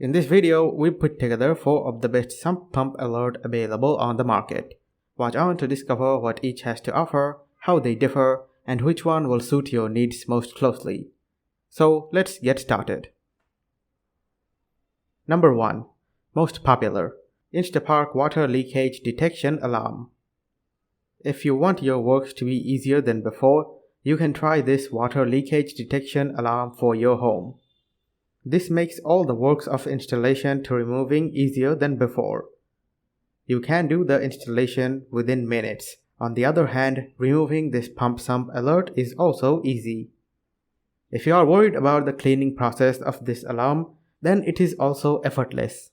In this video, we put together 4 of the best sump pump alert available on the market. Watch on to discover what each has to offer, how they differ, and which one will suit your needs most closely. So let's get started. Number 1. Most popular, Instapark Water Leakage Detection Alarm. If you want your work to be easier than before, you can try this water leakage detection alarm for your home. This makes all the works of installation to removing easier than before. You can do the installation within minutes. On the other hand, removing this pump sump alert is also easy. If you are worried about the cleaning process of this alarm, then it is also effortless.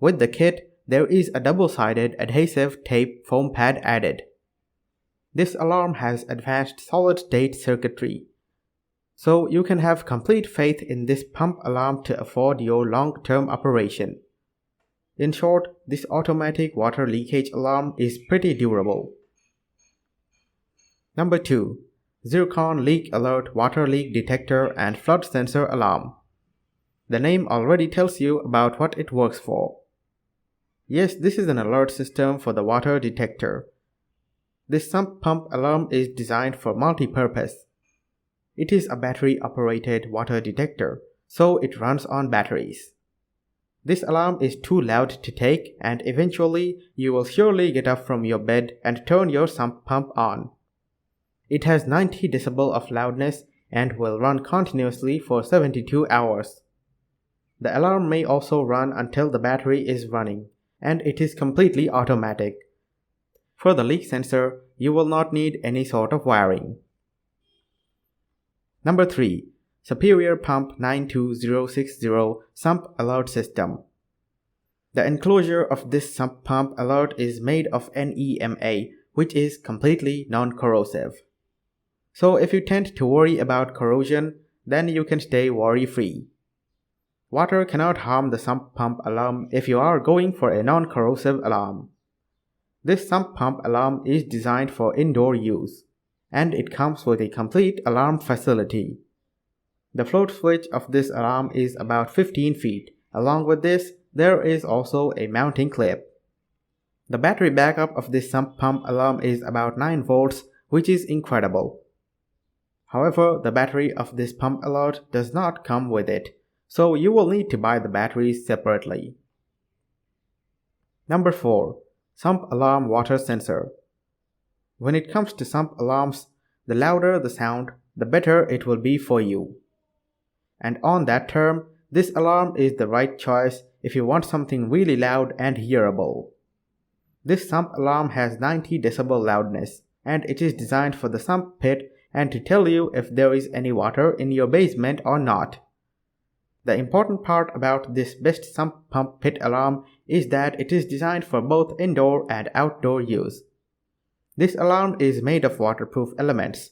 With the kit, there is a double-sided adhesive tape foam pad added. This alarm has advanced solid-state circuitry, so you can have complete faith in this pump alarm to afford your long-term operation. In short, this automatic water leakage alarm is pretty durable. Number 2. Zircon Leak Alert Water Leak Detector and Flood Sensor Alarm. The name already tells you about what it works for. Yes, this is an alert system for the water detector. This sump pump alarm is designed for multi-purpose. It is a battery-operated water detector, so it runs on batteries. This alarm is too loud to take, and eventually you will surely get up from your bed and turn your sump pump on. It has 90 decibel of loudness and will run continuously for 72 hours. The alarm may also run until the battery is running, and it is completely automatic. For the leak sensor, you will not need any sort of wiring. Number 3. Superior Pump 92060 Sump Alert System. The enclosure of this sump pump alert is made of NEMA, which is completely non-corrosive. So if you tend to worry about corrosion, then you can stay worry-free. Water cannot harm the sump pump alarm if you are going for a non-corrosive alarm. This sump pump alarm is designed for indoor use, and it comes with a complete alarm facility. The float switch of this alarm is about 15 feet. Along with this, there is also a mounting clip. The battery backup of this sump pump alarm is about 9 volts, which is incredible. However, the battery of this pump alert does not come with it, so you will need to buy the batteries separately. Number 4. Sump Alarm Water Sensor. When it comes to sump alarms, the louder the sound, the better it will be for you. And on that term, this alarm is the right choice if you want something really loud and hearable. This sump alarm has 90 decibel loudness, and it is designed for the sump pit and to tell you if there is any water in your basement or not. The important part about this best sump pump pit alarm is that it is designed for both indoor and outdoor use. This alarm is made of waterproof elements.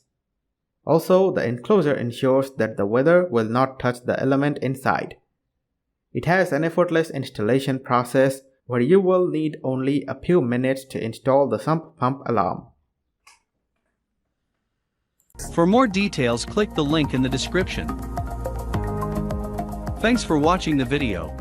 Also, the enclosure ensures that the weather will not touch the element inside. It has an effortless installation process where you will need only a few minutes to install the sump pump alarm. For more details, click the link in the description. Thanks for watching the video.